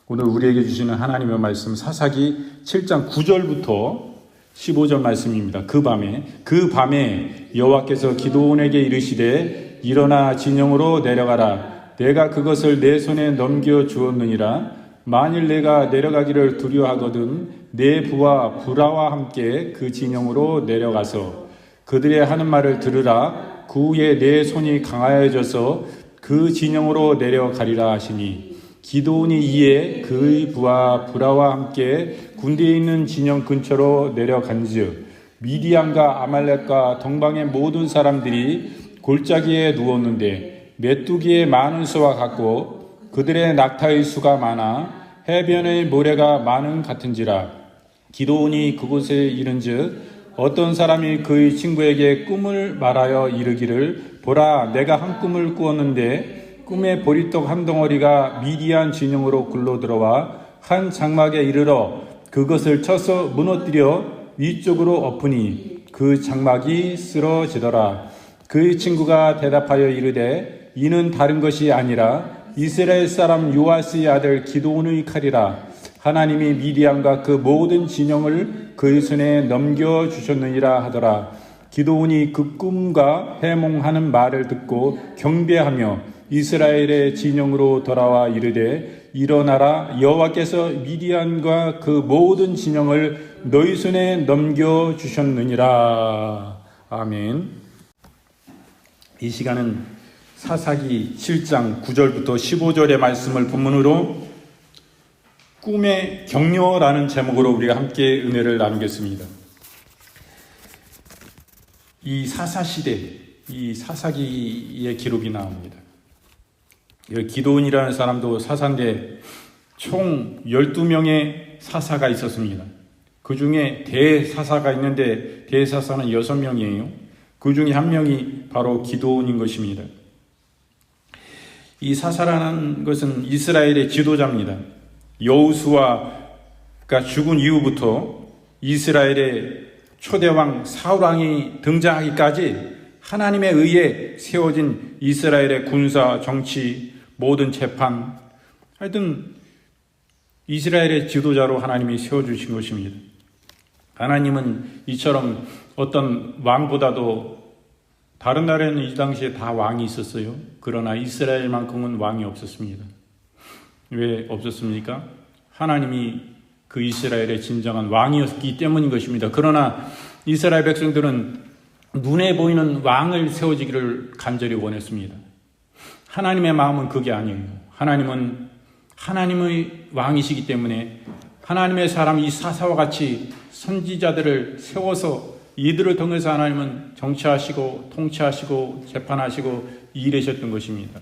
오늘 우리에게 주시는 하나님의 말씀 사사기 7장 9절부터 15절 말씀입니다. 그 밤에 여호와께서 기드온에게 이르시되 일어나 진영으로 내려가라. 내가 그것을 내 손에 넘겨 주었느니라. 만일 내가 내려가기를 두려워하거든 내 부하 부라와 함께 그 진영으로 내려가서 그들의 하는 말을 들으라. 그 후에 내 손이 강하여져서 그 진영으로 내려가리라 하시니 기드온이 이에 그의 부하 부라와 함께 군대에 있는 진영 근처로 내려간즉 미디안과 아말렉과 동방의 모든 사람들이 골짜기에 누웠는데 메뚜기의 많은 수와 같고 그들의 낙타의 수가 많아 해변의 모래가 많은 같은지라. 기드온이 그곳에 이른즉 어떤 사람이 그의 친구에게 꿈을 말하여 이르기를 보라 내가 한 꿈을 꾸었는데 꿈에 보리떡 한 덩어리가 미디안 진영으로 굴러들어와 한 장막에 이르러 그것을 쳐서 무너뜨려 위쪽으로 엎으니 그 장막이 쓰러지더라. 그의 친구가 대답하여 이르되 이는 다른 것이 아니라 이스라엘 사람 요아스의 아들 기드온의 칼이라. 하나님이 미디안과 그 모든 진영을 그의 손에 넘겨주셨느니라 하더라. 기드온이 그 꿈과 해몽하는 말을 듣고 경배하며 이스라엘의 진영으로 돌아와 이르되 일어나라 여호와께서 미디안과 그 모든 진영을 너희 손에 넘겨주셨느니라. 아멘. 이 시간은 사사기 7장 9절부터 15절의 말씀을 본문으로 꿈의 격려라는 제목으로 우리가 함께 은혜를 나누겠습니다. 이 사사시대, 이 사사기의 기록이 나옵니다. 기드온이라는 사람도 사사인데 총 12명의 사사가 있었습니다. 그 중에 대사사가 있는데 대사사는 6명이에요. 그 중에 한 명이 바로 기드온인 것입니다. 이 사사라는 것은 이스라엘의 지도자입니다. 여호수아가 죽은 이후부터 이스라엘의 초대왕 사울왕이 등장하기까지 하나님에 의해 세워진 이스라엘의 군사, 정치, 모든 재판, 하여튼 이스라엘의 지도자로 하나님이 세워주신 것입니다. 하나님은 이처럼 어떤 왕보다도 다른 나라에는 이 당시에 다 왕이 있었어요. 그러나 이스라엘만큼은 왕이 없었습니다. 왜 없었습니까? 하나님이 그 이스라엘의 진정한 왕이었기 때문인 것입니다. 그러나 이스라엘 백성들은 눈에 보이는 왕을 세워지기를 간절히 원했습니다. 하나님의 마음은 그게 아니에요. 하나님은 하나님의 왕이시기 때문에 하나님의 사람 이 사사와 같이 선지자들을 세워서 이들을 통해서 하나님은 정치하시고 통치하시고 재판하시고 일하셨던 것입니다.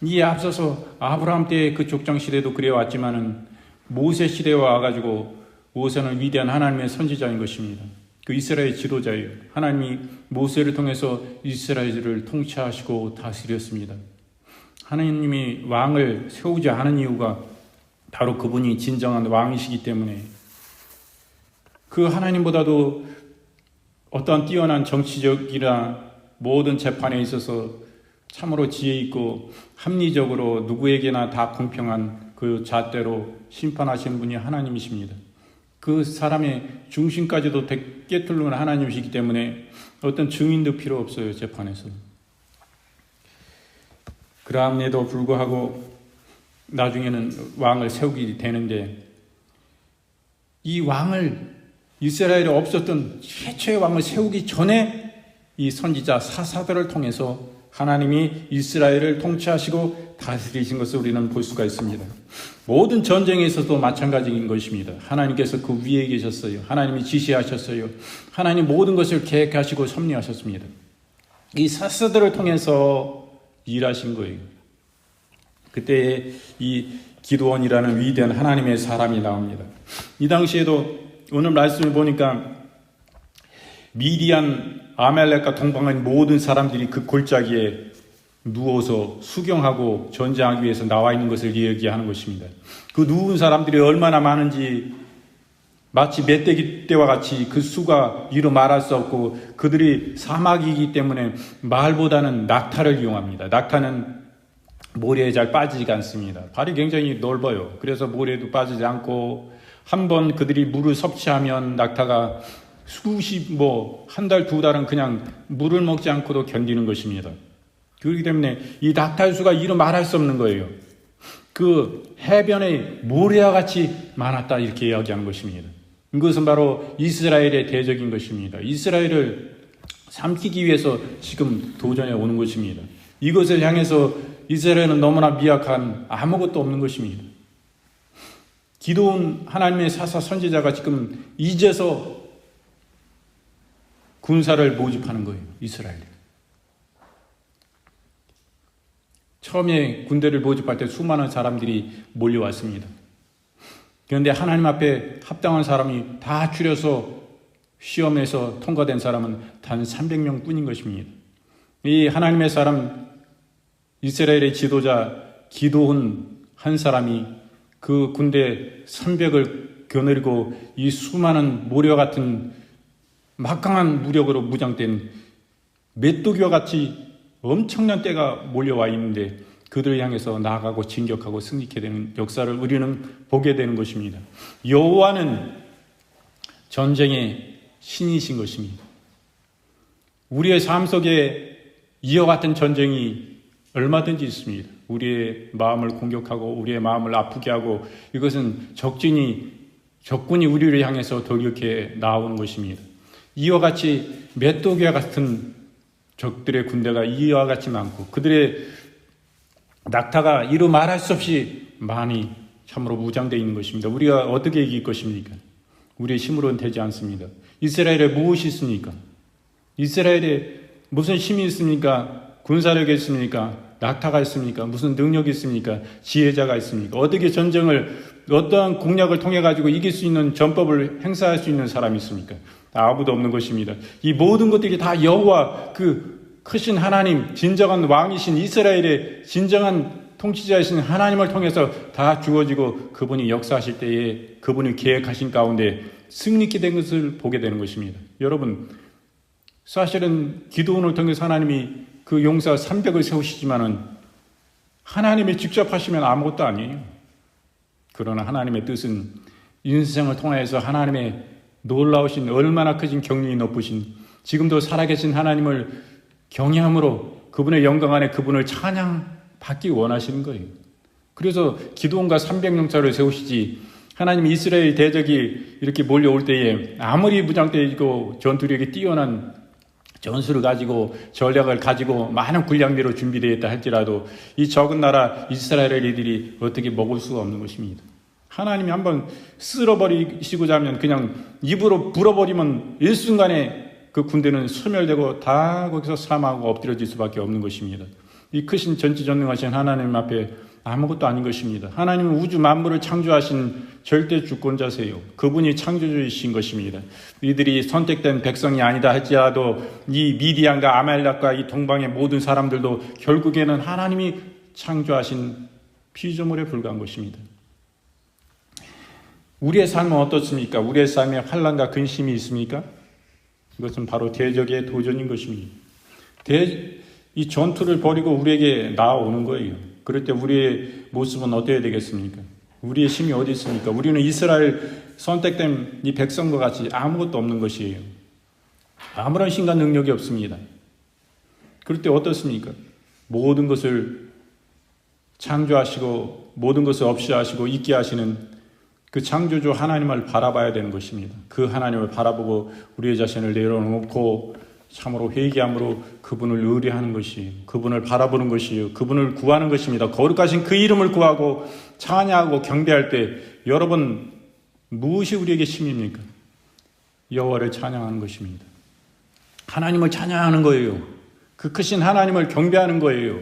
이에 앞서서 아브라함 때의 그 족장 시대도 그래왔지만은 모세 시대에 와가지고 모세는 위대한 하나님의 선지자인 것입니다. 그 이스라엘 지도자예요. 하나님이 모세를 통해서 이스라엘을 통치하시고 다스렸습니다. 하나님이 왕을 세우지 않은 이유가 바로 그분이 진정한 왕이시기 때문에 그 하나님보다도 어떠한 뛰어난 정치적이나 모든 재판에 있어서 참으로 지혜 있고 합리적으로 누구에게나 다 공평한 그 잣대로 심판하시는 분이 하나님이십니다. 그 사람의 중심까지도 꿰뚫는 하나님이시기 때문에 어떤 증인도 필요 없어요. 재판에서. 그럼에도 불구하고 나중에는 왕을 세우게 되는데 이 왕을 이스라엘에 없었던 최초의 왕을 세우기 전에 이 선지자 사사들을 통해서 하나님이 이스라엘을 통치하시고 다스리신 것을 우리는 볼 수가 있습니다. 모든 전쟁에 있어도 마찬가지인 것입니다. 하나님께서 그 위에 계셨어요. 하나님이 지시하셨어요. 하나님 모든 것을 계획하시고 섭리하셨습니다. 이 사사들을 통해서 일하신 거예요. 그때 이 기드온이라는 위대한 하나님의 사람이 나옵니다. 이 당시에도 오늘 말씀을 보니까 미디안, 아말렉과 동방의 모든 사람들이 그 골짜기에 누워서 수경하고 전쟁하기 위해서 나와 있는 것을 얘기하는 것입니다. 그 누운 사람들이 얼마나 많은지 마치 멧돼지 떼와 같이 그 수가 이루 말할 수 없고 그들이 사막이기 때문에 말보다는 낙타를 이용합니다. 낙타는 모래에 잘 빠지지가 않습니다. 발이 굉장히 넓어요. 그래서 모래에도 빠지지 않고 한번 그들이 물을 섭취하면 낙타가 한 달, 두 달은 그냥 물을 먹지 않고도 견디는 것입니다. 그렇기 때문에 이 낙타의 수가 이루 말할 수 없는 거예요. 그 해변에 모래와 같이 많았다 이렇게 이야기하는 것입니다. 이것은 바로 이스라엘의 대적인 것입니다. 이스라엘을 삼키기 위해서 지금 도전해 오는 것입니다. 이것을 향해서 이스라엘은 너무나 미약한 아무것도 없는 것입니다. 기도온 하나님의 사사 선지자가 지금 이제서 군사를 모집하는 거예요. 이스라엘. 처음에 군대를 모집할 때 수많은 사람들이 몰려왔습니다. 그런데 하나님 앞에 합당한 사람이 다 추려서 시험에서 통과된 사람은 단 300명 뿐인 것입니다. 이 하나님의 사람 이스라엘의 지도자 기드온 한 사람이 그 군대 300을 겨누리고 이 수많은 모래와 같은 막강한 무력으로 무장된 메뚜기와 같이 엄청난 때가 몰려와 있는데 그들을 향해서 나아가고 진격하고 승리케 되는 역사를 우리는 보게 되는 것입니다. 여호와는 전쟁의 신이신 것입니다. 우리의 삶 속에 이와 같은 전쟁이 얼마든지 있습니다. 우리의 마음을 공격하고 우리의 마음을 아프게 하고 이것은 적군이 우리를 향해서 돌격해 나오는 것입니다. 이와 같이 메뚜기와 같은 적들의 군대가 이와 같이 많고 그들의 낙타가 이루 말할 수 없이 많이 참으로 무장되어 있는 것입니다. 우리가 어떻게 이길 것입니까? 우리의 힘으로는 되지 않습니다. 이스라엘에 무엇이 있습니까? 이스라엘에 무슨 힘이 있습니까? 군사력이 있습니까? 낙타가 있습니까? 무슨 능력이 있습니까? 지혜자가 있습니까? 어떻게 전쟁을 어떠한 공략을 통해 가지고 이길 수 있는 전법을 행사할 수 있는 사람이 있습니까? 아무도 없는 것입니다. 이 모든 것들이 다 여호와 그 크신 하나님, 진정한 왕이신 이스라엘의 진정한 통치자이신 하나님을 통해서 다 주어지고 그분이 역사하실 때에 그분이 계획하신 가운데 승리케 된 것을 보게 되는 것입니다. 여러분, 사실은 기드온을 통해서 하나님이 그 용사 300을 세우시지만은 하나님이 직접 하시면 아무것도 아니에요. 그러나 하나님의 뜻은 인생을 통해서 하나님의 놀라우신 얼마나 크신 경륜이 높으신 지금도 살아계신 하나님을 경외함으로 그분의 영광 안에 그분을 찬양받기 원하시는 거예요. 그래서 기드온과 300명차를 세우시지 하나님 이스라엘 대적이 이렇게 몰려올 때에 아무리 무장되어 있고 전투력이 뛰어난 전술을 가지고 전략을 가지고 많은 군량대로 준비되어 있다 할지라도 이 적은 나라 이스라엘 이들이 어떻게 먹을 수가 없는 것입니다. 하나님이 한번 쓸어버리시고자 하면 그냥 입으로 불어버리면 일순간에 그 군대는 소멸되고 다 거기서 사망하고 엎드려질 수밖에 없는 것입니다. 이 크신 전지전능하신 하나님 앞에 아무것도 아닌 것입니다. 하나님은 우주 만물을 창조하신 절대 주권자세요. 그분이 창조주이신 것입니다. 이들이 선택된 백성이 아니다 할지라도 이 미디안과 아말렉과 이 동방의 모든 사람들도 결국에는 하나님이 창조하신 피조물에 불과한 것입니다. 우리의 삶은 어떻습니까? 우리의 삶에 환난과 근심이 있습니까? 이것은 바로 대적의 도전인 것입니다. 이 전투를 벌이고 우리에게 나아오는 거예요. 그럴 때 우리의 모습은 어때야 되겠습니까? 우리의 힘이 어디 있습니까? 우리는 이스라엘 선택된 이 백성과 같이 아무것도 없는 것이에요. 아무런 힘과 능력이 없습니다. 그럴 때 어떻습니까? 모든 것을 창조하시고 모든 것을 없이 하시고 있게 하시는 그 창조주 하나님을 바라봐야 되는 것입니다. 그 하나님을 바라보고 우리의 자신을 내려놓고 참으로 회개함으로 그분을 의뢰하는 것이 그분을 바라보는 것이요 그분을 구하는 것입니다. 거룩하신 그 이름을 구하고 찬양하고 경배할 때 여러분 무엇이 우리에게 힘입니까? 여호와를 찬양하는 것입니다. 하나님을 찬양하는 거예요. 그 크신 하나님을 경배하는 거예요.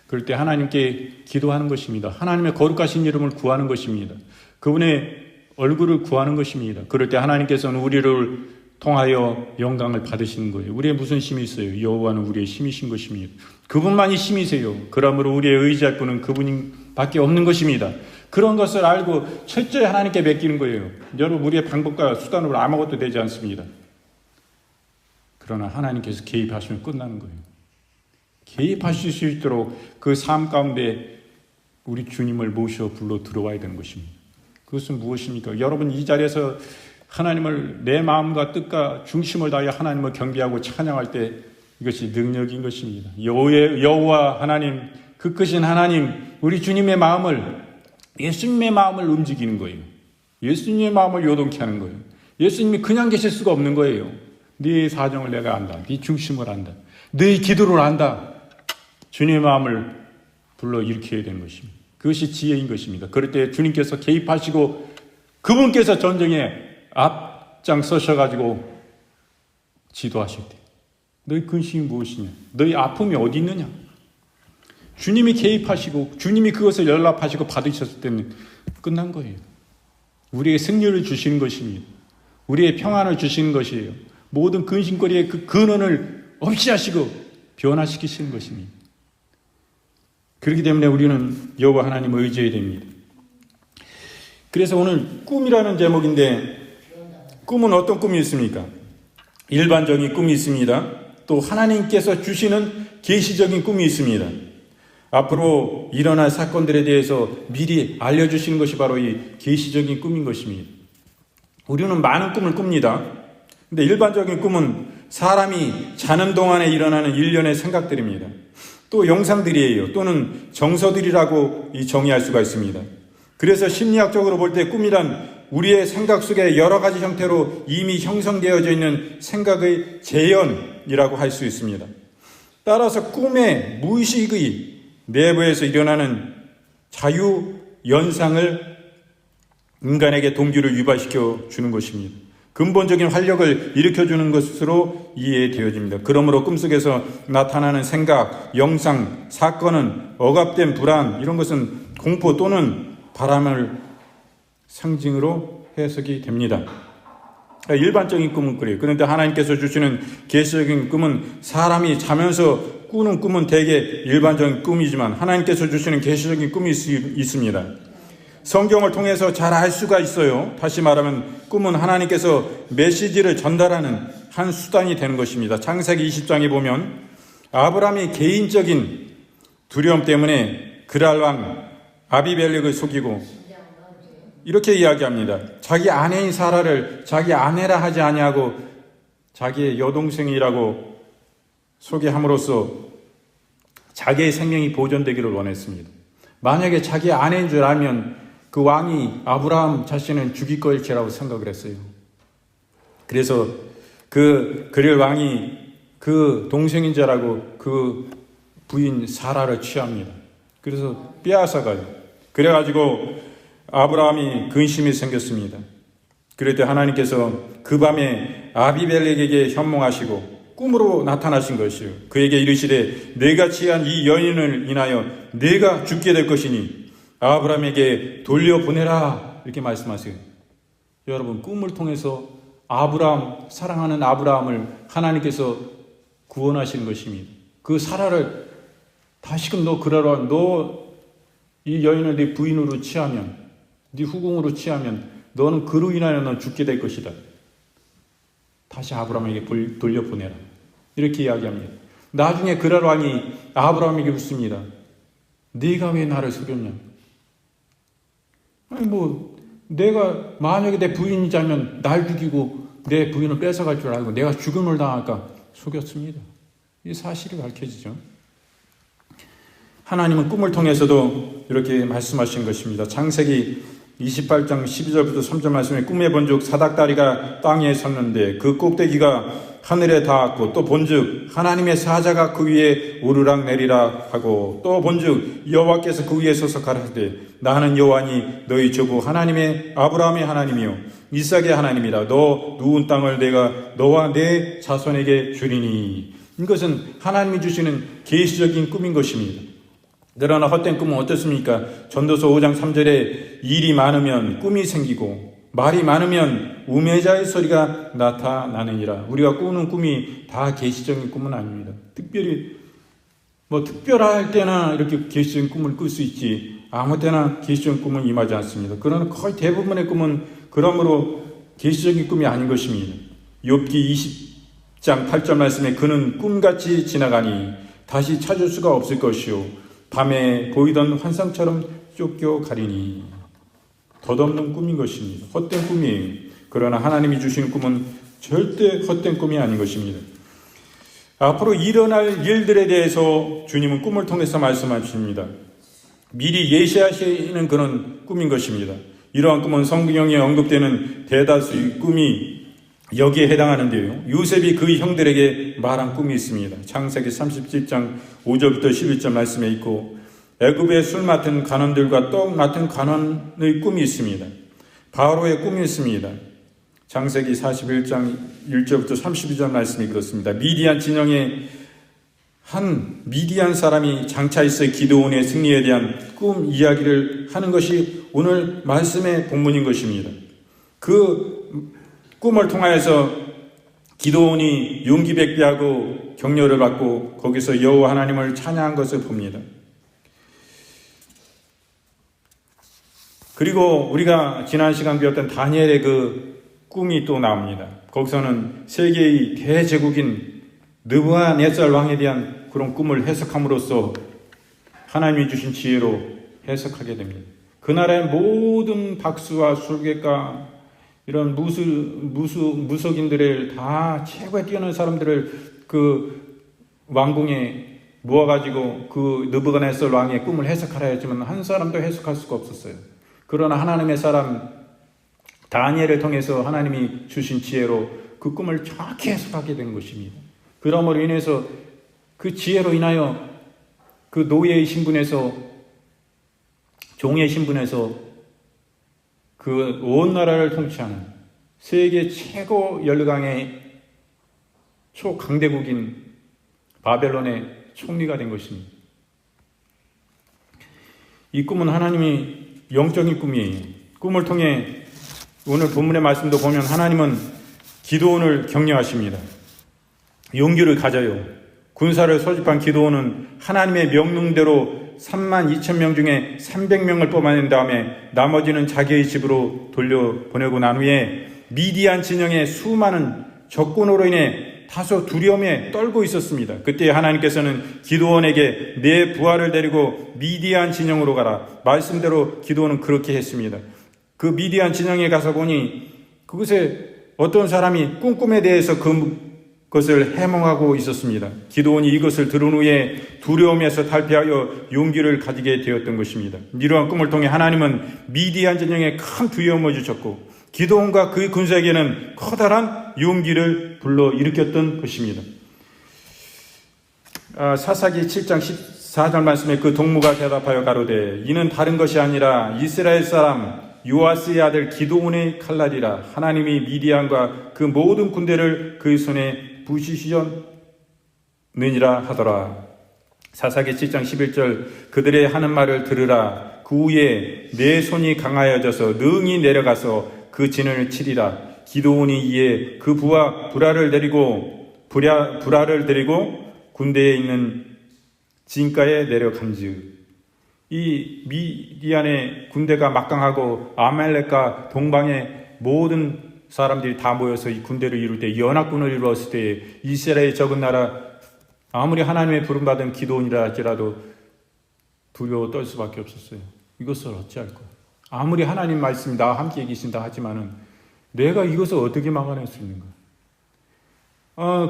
그럴 때 하나님께 기도하는 것입니다. 하나님의 거룩하신 이름을 구하는 것입니다. 그분의 얼굴을 구하는 것입니다. 그럴 때 하나님께서는 우리를 통하여 영광을 받으시는 거예요. 우리의 무슨 힘이 있어요? 여호와는 우리의 힘이신 것입니다. 그분만이 힘이세요. 그러므로 우리의 의지할 분은 그분밖에 없는 것입니다. 그런 것을 알고 철저히 하나님께 맡기는 거예요. 여러분 우리의 방법과 수단으로 아무것도 되지 않습니다. 그러나 하나님께서 개입하시면 끝나는 거예요. 개입하실 수 있도록 그 삶 가운데 우리 주님을 모셔 불러 들어와야 되는 것입니다. 그것은 무엇입니까? 여러분 이 자리에서 하나님을 내 마음과 뜻과 중심을 다하여 하나님을 경배하고 찬양할 때 이것이 능력인 것입니다. 여호와 하나님, 그 크신 하나님, 우리 주님의 마음을, 예수님의 마음을 움직이는 거예요. 예수님의 마음을 요동케 하는 거예요. 예수님이 그냥 계실 수가 없는 거예요. 네 사정을 내가 안다. 네 중심을 안다. 네 기도를 안다. 주님의 마음을 불러 일으켜야 되는 것입니다. 그것이 지혜인 것입니다. 그럴 때 주님께서 개입하시고 그분께서 전쟁에 앞장 서셔가지고 지도하실 때 너희 근심이 무엇이냐? 너희 아픔이 어디 있느냐? 주님이 개입하시고 주님이 그것을 연락하시고 받으셨을 때는 끝난 거예요. 우리에게 승리를 주시는 것입니다. 우리의 평안을 주시는 것이에요. 모든 근심거리의 그 근원을 없이 하시고 변화시키시는 것입니다. 그렇기 때문에 우리는 여호와 하나님을 의지해야 됩니다. 그래서 오늘 꿈이라는 제목인데 꿈은 어떤 꿈이 있습니까? 일반적인 꿈이 있습니다. 또 하나님께서 주시는 계시적인 꿈이 있습니다. 앞으로 일어날 사건들에 대해서 미리 알려주시는 것이 바로 이 계시적인 꿈인 것입니다. 우리는 많은 꿈을 꿉니다. 근데 일반적인 꿈은 사람이 자는 동안에 일어나는 일련의 생각들입니다. 또 영상들이에요. 또는 정서들이라고 정의할 수가 있습니다. 그래서 심리학적으로 볼 때 꿈이란 우리의 생각 속에 여러 가지 형태로 이미 형성되어져 있는 생각의 재현이라고 할 수 있습니다. 따라서 꿈의 무의식의 내부에서 일어나는 자유연상을 인간에게 동기를 유발시켜 주는 것입니다. 근본적인 활력을 일으켜주는 것으로 이해되어집니다. 그러므로 꿈속에서 나타나는 생각, 영상, 사건은 억압된 불안, 이런 것은 공포 또는 바람을 상징으로 해석이 됩니다. 일반적인 꿈은 그래요. 그런데 하나님께서 주시는 계시적인 꿈은 사람이 자면서 꾸는 꿈은 대개 일반적인 꿈이지만 하나님께서 주시는 계시적인 꿈이 있습니다. 성경을 통해서 잘 알 수가 있어요. 다시 말하면 꿈은 하나님께서 메시지를 전달하는 한 수단이 되는 것입니다. 창세기 20장에 보면 아브라함이 개인적인 두려움 때문에 그랄 왕 아비멜렉을 속이고 이렇게 이야기합니다. 자기 아내인 사라를 자기 아내라 하지 아니하고 자기의 여동생이라고 소개함으로써 자기의 생명이 보존되기를 원했습니다. 만약에 자기 아내인 줄 알면 그 왕이 아브라함 자신은 죽일 것이라고 생각을 했어요. 그래서 그릴 왕이 그 동생인 줄 알고 그 부인 사라를 취합니다. 그래서 빼앗아가요. 그래가지고 아브라함이 근심이 생겼습니다. 그럴 때 하나님께서 그 밤에 아비멜렉에게 현몽하시고 꿈으로 나타나신 것이요. 그에게 이르시되 내가 취한 이 여인을 인하여 내가 죽게 될 것이니 아브라함에게 돌려보내라 이렇게 말씀하세요. 여러분 꿈을 통해서 아브라함 사랑하는 아브라함을 하나님께서 구원하시는 것입니다. 그 사라를 다시금 너 그러라 너 이 여인을 네 부인으로 취하면 네 후궁으로 취하면 너는 그로 인하여 넌 죽게 될 것이다. 다시 아브라함에게 돌려보내라. 이렇게 이야기합니다. 나중에 그랄 왕이 아브라함에게 묻습니다. 네가 왜 나를 속였냐? 아니 내가 만약에 내 부인이자면 날 죽이고 내 부인을 뺏어갈 줄 알고 내가 죽음을 당할까 속였습니다. 이 사실이 밝혀지죠. 하나님은 꿈을 통해서도 이렇게 말씀하신 것입니다. 창세기 28장 12절부터 3절 말씀에 꿈에 본즉 사닥다리가 땅에 섰는데 그 꼭대기가 하늘에 닿았고 또 본즉 하나님의 사자가 그 위에 오르락 내리락 하고 또 본즉 여호와께서 그 위에 서서 가라사대 나는 여호와니 너희 조부 하나님의 아브라함의 하나님이요 이삭의 하나님이라 너 누운 땅을 내가 너와 내 자손에게 주리니. 이것은 하나님이 주시는 계시적인 꿈인 것입니다. 그러나 헛된 꿈은 어떻습니까? 전도서 5장 3절에 일이 많으면 꿈이 생기고 말이 많으면 우매자의 소리가 나타나느니라. 우리가 꾸는 꿈이 다 계시적인 꿈은 아닙니다. 특별히 특별할 때나 이렇게 계시적인 꿈을 꿀 수 있지 아무 때나 계시적인 꿈은 임하지 않습니다. 그러나 거의 대부분의 꿈은 그러므로 계시적인 꿈이 아닌 것입니다. 욥기 20장 8절 말씀에 그는 꿈같이 지나가니 다시 찾을 수가 없을 것이요 밤에 보이던 환상처럼 쫓겨가리니. 덧없는 꿈인 것입니다. 헛된 꿈이에요. 그러나 하나님이 주신 꿈은 절대 헛된 꿈이 아닌 것입니다. 앞으로 일어날 일들에 대해서 주님은 꿈을 통해서 말씀하십니다. 미리 예시하시는 그런 꿈인 것입니다. 이러한 꿈은 성경에 언급되는 대다수의 꿈이 여기에 해당하는데요. 요셉이 그 형들에게 말한 꿈이 있습니다. 창세기 37장 5절부터 11절 말씀에 있고, 애굽의 술 맡은 간원들과 떡 맡은 간원의 꿈이 있습니다. 바로의 꿈이 있습니다. 창세기 41장 1절부터 32절 말씀이 그렇습니다. 미디안 진영에 한 미디안 사람이 장차 있을 기드온의 승리에 대한 꿈 이야기를 하는 것이 오늘 말씀의 본문인 것입니다. 그 꿈을 통하여서 기드온이 용기백비하고 격려를 받고 거기서 여호와 하나님을 찬양한 것을 봅니다. 그리고 우리가 지난 시간 배웠던 다니엘의 그 꿈이 또 나옵니다. 거기서는 세계의 대제국인 느부갓네살 왕에 대한 그런 꿈을 해석함으로써 하나님이 주신 지혜로 해석하게 됩니다. 그 나라의 모든 박수와 술객과 이런 무속인들을 다 최고에 뛰어난 사람들을 그 왕궁에 모아가지고 그 느부갓네살 왕의 꿈을 해석하라 했지만 한 사람도 해석할 수가 없었어요. 그러나 하나님의 사람 다니엘을 통해서 하나님이 주신 지혜로 그 꿈을 정확히 해석하게 된 것입니다. 그러므로 인해서 그 지혜로 인하여 그 노예의 신분에서 종의 신분에서 그 온 나라를 통치하는 세계 최고 열강의 초강대국인 바벨론의 총리가 된 것입니다. 이 꿈은 하나님이 영적인 꿈이에요. 꿈을 통해 오늘 본문의 말씀도 보면 하나님은 기드온을 격려하십니다. 용기를 가져요. 군사를 소집한 기드온은 하나님의 명령대로 32,000명 중에 300명을 뽑아낸 다음에 나머지는 자기의 집으로 돌려보내고 난 후에 미디안 진영의 수많은 적군으로 인해 다소 두려움에 떨고 있었습니다. 그때 하나님께서는 기드온에게 내 부하를 데리고 미디안 진영으로 가라. 말씀대로 기드온은 그렇게 했습니다. 그 미디안 진영에 가서 보니 그곳에 어떤 사람이 꿈에 대해서 그것을 해몽하고 있었습니다. 기드온이 이것을 들은 후에 두려움에서 탈피하여 용기를 가지게 되었던 것입니다. 이러한 꿈을 통해 하나님은 미디안 진영에 큰 두려움을 주셨고 기드온과 그 군사에게는 커다란 용기를 불러일으켰던 것입니다. 사사기 7장 14절 말씀에 그 동무가 대답하여 가로되 이는 다른 것이 아니라 이스라엘 사람 요아스의 아들 기드온의 칼날이라. 하나님이 미디안과 그 모든 군대를 그의 손에 부시셨느니라 하더라. 사사기 7장 11절 그들의 하는 말을 들으라. 그 후에 내 손이 강하여져서 능히 내려가서 그 진을 치리라. 기드온이 이에 그 부하 불화를 데리고 군대에 있는 진가에 내려간즉. 이 미디안의 군대가 막강하고 아말렉과 동방의 모든 사람들이 다 모여서 이 군대를 이룰 때, 연합군을 이루었을 때 이스라엘의 적은 나라 아무리 하나님의 부름받은 기드온이라 할지라도 두려워 떨 수밖에 없었어요. 이것을 어찌할까? 아무리 하나님 말씀이 나와 함께 계신다 하지만은 내가 이것을 어떻게 막아낼 수 있는가?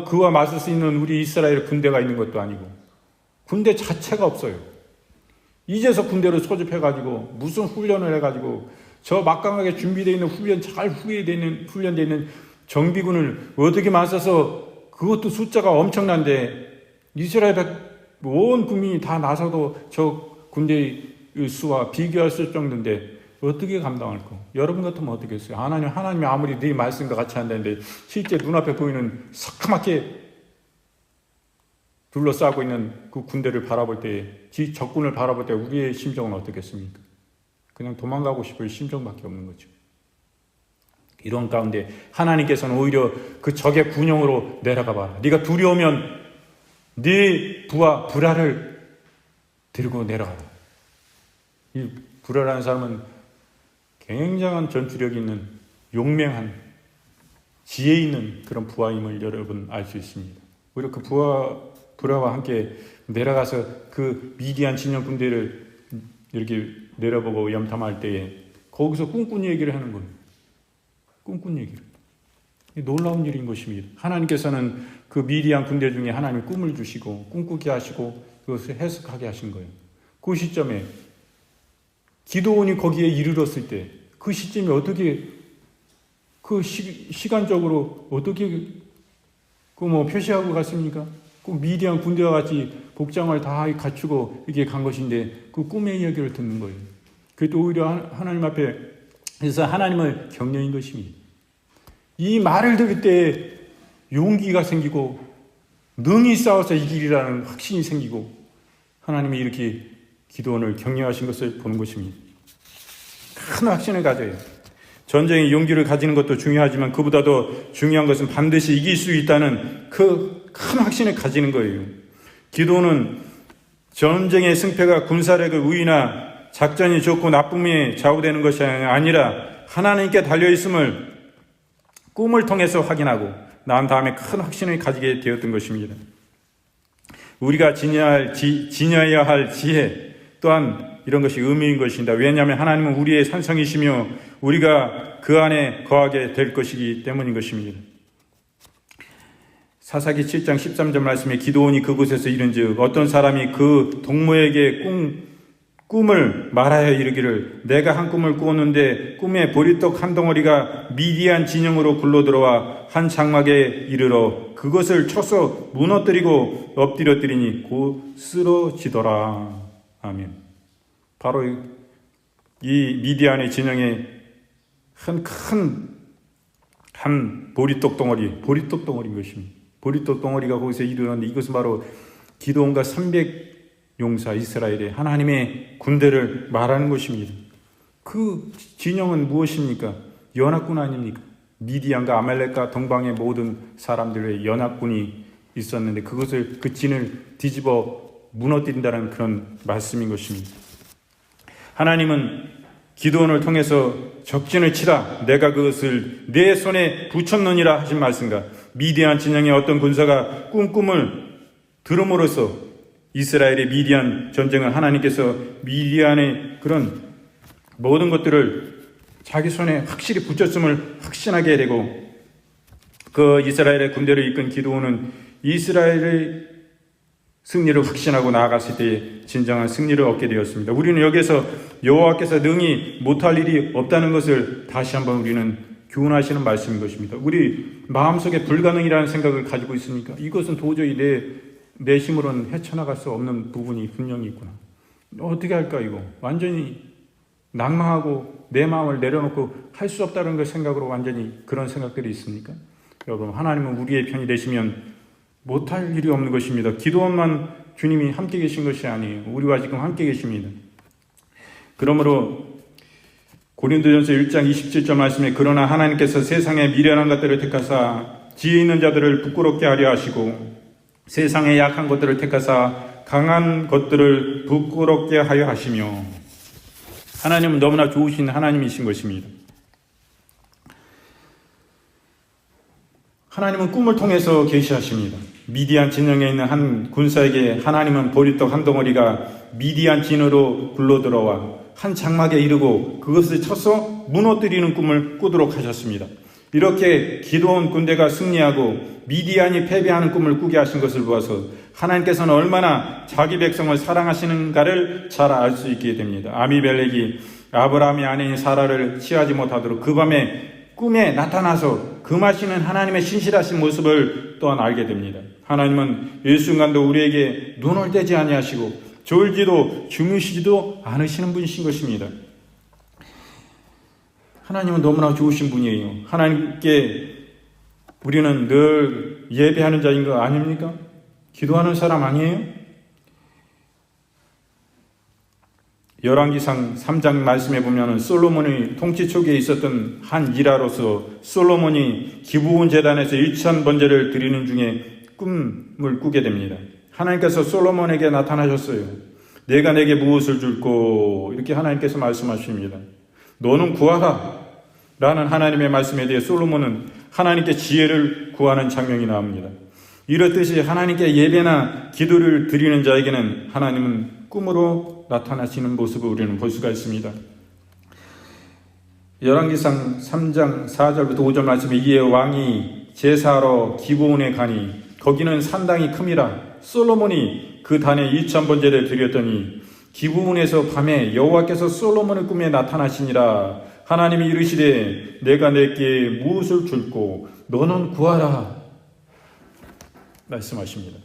그와 맞설 수 있는 우리 이스라엘 군대가 있는 것도 아니고 군대 자체가 없어요. 이제서 군대를 소집해가지고 무슨 훈련을 해가지고 저 막강하게 준비되어 있는 훈련되어 있는 정비군을 어떻게 맞서서 그것도 숫자가 엄청난데 이스라엘 온 국민이 다 나서도 저 군대의 수와 비교할 수 있을 정도인데 어떻게 감당할까? 여러분 같으면 어떻게 했어요? 하나님이 아무리 네 말씀과 같이 한다는데 실제 눈앞에 보이는 새카맣게 둘러싸고 있는 그 군대를 바라볼 때, 적군을 바라볼 때 우리의 심정은 어떻겠습니까? 그냥 도망가고 싶을 심정밖에 없는 거죠. 이런 가운데 하나님께서는 오히려 그 적의 군용으로 내려가 봐라. 네가 두려우면 네 부하 불화를 들고 내려가라. 이 불화라는 사람은 굉장한 전투력이 있는 용맹한 지혜 있는 그런 부하임을 여러분 알 수 있습니다. 오히려 그 불화와 함께 내려가서 그 미디안 진영 군대를 이렇게 내려보고 염탐할 때에 거기서 꿈꾼 얘기를 하는 거예요. 꿈꾼 얘기를. 놀라운 일인 것입니다. 하나님께서는 그 미디안 군대 중에 하나님 꿈을 주시고 꿈꾸게 하시고 그것을 해석하게 하신 거예요. 그 시점에 기드온이 거기에 이르렀을 때 그 시점에 어떻게 그 시간적으로 어떻게 그 뭐 표시하고 갔습니까? 그 미디안 군대와 같이 복장을 다 갖추고 이렇게 간 것인데 그 꿈의 이야기를 듣는 거예요. 그게 또 오히려 하나님 앞에서 하나님을 격려인 것입니다. 이 말을 들을 때 용기가 생기고 능히 싸워서 이기리라는 확신이 생기고 하나님이 이렇게 기드온을 격려하신 것을 보는 것입니다. 큰 확신을 가져요. 전쟁의 용기를 가지는 것도 중요하지만 그보다도 중요한 것은 반드시 이길 수 있다는 그 큰 확신을 가지는 거예요. 기드온은 전쟁의 승패가 군사력의 우위나 작전이 좋고 나쁨에 좌우되는 것이 아니라 하나님께 달려있음을 꿈을 통해서 확인하고 난 다음에 큰 확신을 가지게 되었던 것입니다. 우리가 지녀야 할 지혜 또한 이런 것이 의미인 것입니다. 왜냐하면 하나님은 우리의 산성이시며 우리가 그 안에 거하게 될 것이기 때문인 것입니다. 사사기 7장 13절 말씀에 기드온이 그곳에서 이른즉 어떤 사람이 그 동무에게 꿈을 말하여 이르기를 내가 한 꿈을 꾸었는데 꿈에 보리떡 한 덩어리가 미디안 진영으로 굴러들어와 한 장막에 이르러 그것을 쳐서 무너뜨리고 엎드려뜨리니 곧 쓰러지더라. 아멘. 바로 이 미디안의 진영에 한 보리떡 덩어리인 것입니다. 보리떡 덩어리가 거기서 이르렀는데 이것은 바로 기드온과 300용사 이스라엘의 하나님의 군대를 말하는 것입니다. 그 진영은 무엇입니까? 연합군 아닙니까? 미디안과 아말렉과 동방의 모든 사람들의 연합군이 있었는데 그것을 그 진을 뒤집어 무너뜨린다는 그런 말씀인 것입니다. 하나님은 기드온을 통해서 적진을 치라 내가 그것을 내 손에 붙였느니라 하신 말씀과 미디안 진영의 어떤 군사가 꿈을 들음으로써 이스라엘의 미디안 전쟁은 하나님께서 미디안의 그런 모든 것들을 자기 손에 확실히 붙였음을 확신하게 되고 그 이스라엘의 군대를 이끈 기드온은 이스라엘의 승리를 확신하고 나아갔을 때 진정한 승리를 얻게 되었습니다. 우리는 여기서 여호와께서 능히 못할 일이 없다는 것을 다시 한번 우리는 교훈하시는 말씀인 것입니다. 우리 마음속에 불가능이라는 생각을 가지고 있으니까 이것은 도저히 내 힘으로는 헤쳐나갈 수 없는 부분이 분명히 있구나. 어떻게 할까 이거. 완전히 낭망하고 내 마음을 내려놓고 할 수 없다는 걸 생각으로 완전히 그런 생각들이 있습니까? 여러분 하나님은 우리의 편이 되시면 못할 일이 없는 것입니다. 기도원만 주님이 함께 계신 것이 아니에요. 우리와 지금 함께 계십니다. 그러므로 고린도전서 1장 27절 말씀에 그러나 하나님께서 세상의 미련한 것들을 택하사 지혜 있는 자들을 부끄럽게 하려 하시고 세상의 약한 것들을 택하사 강한 것들을 부끄럽게 하려 하시며 하나님은 너무나 좋으신 하나님이신 것입니다. 하나님은 꿈을 통해서 계시하십니다. 미디안 진영에 있는 한 군사에게 하나님은 보리떡 한 덩어리가 미디안 진으로 굴러들어와 한 장막에 이르고 그것을 쳐서 무너뜨리는 꿈을 꾸도록 하셨습니다. 이렇게 기드온 군대가 승리하고 미디안이 패배하는 꿈을 꾸게 하신 것을 보아서 하나님께서는 얼마나 자기 백성을 사랑하시는가를 잘 알 수 있게 됩니다. 아미멜렉이 아브라함의 아내인 사라를 취하지 못하도록 그 밤에 꿈에 나타나서 금하시는 하나님의 신실하신 모습을 또한 알게 됩니다. 하나님은 일순간도 우리에게 눈을 떼지 아니하시고 졸지도 주무시지도 않으시는 분이신 것입니다. 하나님은 너무나 좋으신 분이에요. 하나님께 우리는 늘 예배하는 자인 거 아닙니까? 기도하는 사람 아니에요? 열왕기상 3장 말씀에 보면 솔로몬의 통치 초기에 있었던 한 일화로서 솔로몬이 기브온 제단에서 1천 번제를 드리는 중에 꿈을 꾸게 됩니다. 하나님께서 솔로몬에게 나타나셨어요. 내가 내게 무엇을 줄꼬? 이렇게 하나님께서 말씀하십니다. 너는 구하라 라는 하나님의 말씀에 대해 솔로몬은 하나님께 지혜를 구하는 장면이 나옵니다. 이렇듯이 하나님께 예배나 기도를 드리는 자에게는 하나님은 꿈으로 나타나시는 모습을 우리는 볼 수가 있습니다. 열왕기상 3장 4절부터 5절 말씀에 이에 왕이 제사하러 기브온에 가니 거기는 산당이 큼이라 솔로몬이 그 단에 2000번제를 드렸더니 기브온에서 밤에 여호와께서 솔로몬의 꿈에 나타나시니라. 하나님이 이르시되 내가 내게 무엇을 줄고 너는 구하라 말씀하십니다.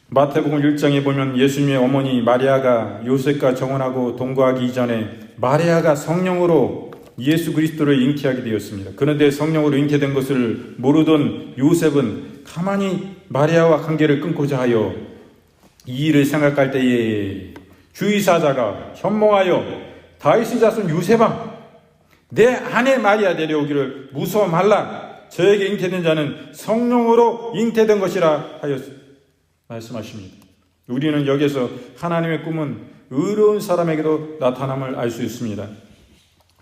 마태복음 1장에 보면 예수님의 어머니 마리아가 요셉과 정혼하고 동거하기 이전에 마리아가 성령으로 예수 그리스도를 잉태하게 되었습니다. 그런데 성령으로 잉태된 것을 모르던 요셉은 가만히 마리아와 관계를 끊고자 하여 이 일을 생각할 때에 주의사자가 현몽하여 다윗의 자손 요셉아 내 아내 마리아 데려오기를 무서워 말라. 저에게 잉태된 자는 성령으로 잉태된 것이라 하여 말씀하십니다. 우리는 여기서 하나님의 꿈은 의로운 사람에게도 나타남을 알 수 있습니다.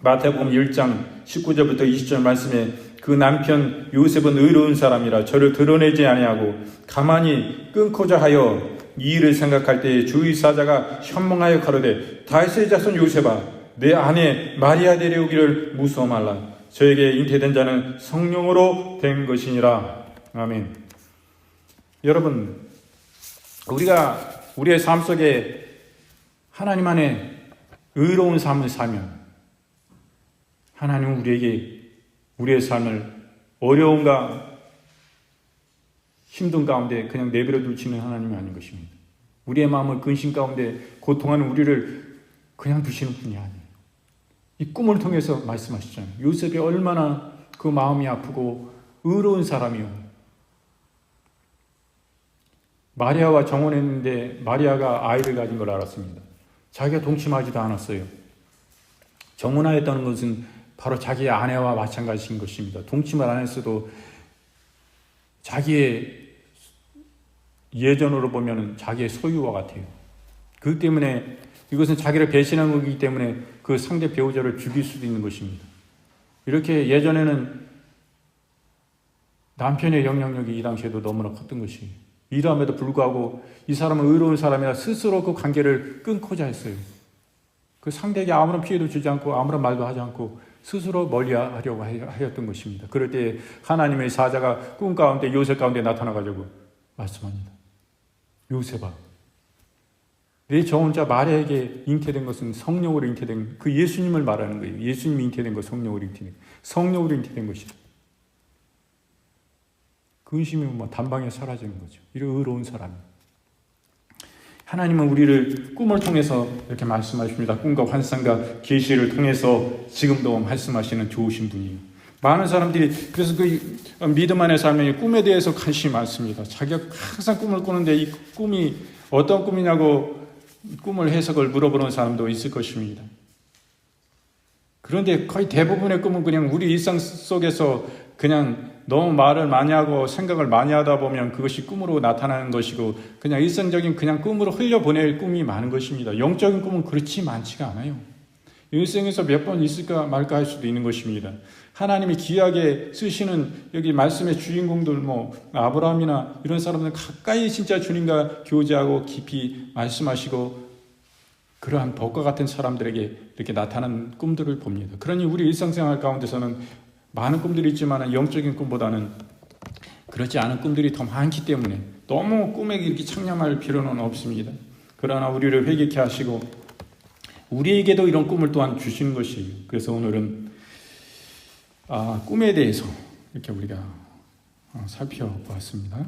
마태복음 1장 19절부터 20절 말씀에 그 남편 요셉은 의로운 사람이라 저를 드러내지 아니하고 가만히 끊고자 하여 이 일을 생각할 때에 주의 사자가 현몽하여 가로되 다윗의 자손 요셉아 내 아내 마리아 데려오기를 무서워 말라. 저에게 잉태된 자는 성령으로 된 것이니라. 아멘. 여러분, 우리가 우리의 삶 속에 하나님 안에 의로운 삶을 살면 하나님은 우리에게 우리의 삶을 어려움과 힘든 가운데 그냥 내버려 두시는 하나님이 아닌 것입니다. 우리의 마음을 근심 가운데 고통하는 우리를 그냥 두시는 분이 아니에요. 이 꿈을 통해서 말씀하시잖아요. 요셉이 얼마나 그 마음이 아프고 의로운 사람이요. 마리아와 정혼했는데 마리아가 아이를 가진 걸 알았습니다. 자기가 동침하지도 않았어요. 정혼하였다는 것은 바로 자기의 아내와 마찬가지인 것입니다. 동침을 안 했어도 자기의 예전으로 보면 자기의 소유와 같아요. 그렇기 때문에 이것은 자기를 배신한 거기 때문에 그 상대 배우자를 죽일 수도 있는 것입니다. 이렇게 예전에는 남편의 영향력이 이 당시에도 너무나 컸던 것이 이러함에도 불구하고 이 사람은 의로운 사람이라 스스로 그 관계를 끊고자 했어요. 그 상대에게 아무런 피해도 주지 않고 아무런 말도 하지 않고 스스로 멀리하려고 하였던 것입니다. 그럴 때 하나님의 사자가 꿈 가운데 요셉 가운데 나타나가지고 말씀합니다. 요셉아, 내 정혼자 마리아에게 잉태된 것은 성령으로 잉태된 그 예수님을 말하는 거예요. 예수님이 잉태된 것, 성령으로 잉태된 것이다. 근심이 단방에 사라지는 거죠. 이런 의로운 사람. 하나님은 우리를 꿈을 통해서 이렇게 말씀하십니다. 꿈과 환상과 계시를 통해서 지금도 말씀하시는 좋으신 분이에요. 많은 사람들이 그래서 그 믿음 안에 살면 꿈에 대해서 관심이 많습니다. 자기가 항상 꿈을 꾸는데 이 꿈이 어떤 꿈이냐고 꿈을 해석을 물어보는 사람도 있을 것입니다. 그런데 거의 대부분의 꿈은 그냥 우리 일상 속에서 그냥 너무 말을 많이 하고 생각을 많이 하다 보면 그것이 꿈으로 나타나는 것이고 그냥 일상적인 그냥 꿈으로 흘려보낼 꿈이 많은 것입니다. 영적인 꿈은 그렇지 많지가 않아요. 일생에서 몇 번 있을까 말까 할 수도 있는 것입니다. 하나님이 귀하게 쓰시는 여기 말씀의 주인공들 아브라함이나 이런 사람들 가까이 진짜 주님과 교제하고 깊이 말씀하시고 그러한 복과 같은 사람들에게 이렇게 나타난 꿈들을 봅니다. 그러니 우리 일상생활 가운데서는 많은 꿈들이 있지만 영적인 꿈보다는 그렇지 않은 꿈들이 더 많기 때문에 너무 꿈에 이렇게 창념할 필요는 없습니다. 그러나 우리를 회개케 하시고 우리에게도 이런 꿈을 또한 주시는 것이에요. 그래서 오늘은 꿈에 대해서 이렇게 우리가 살펴보았습니다.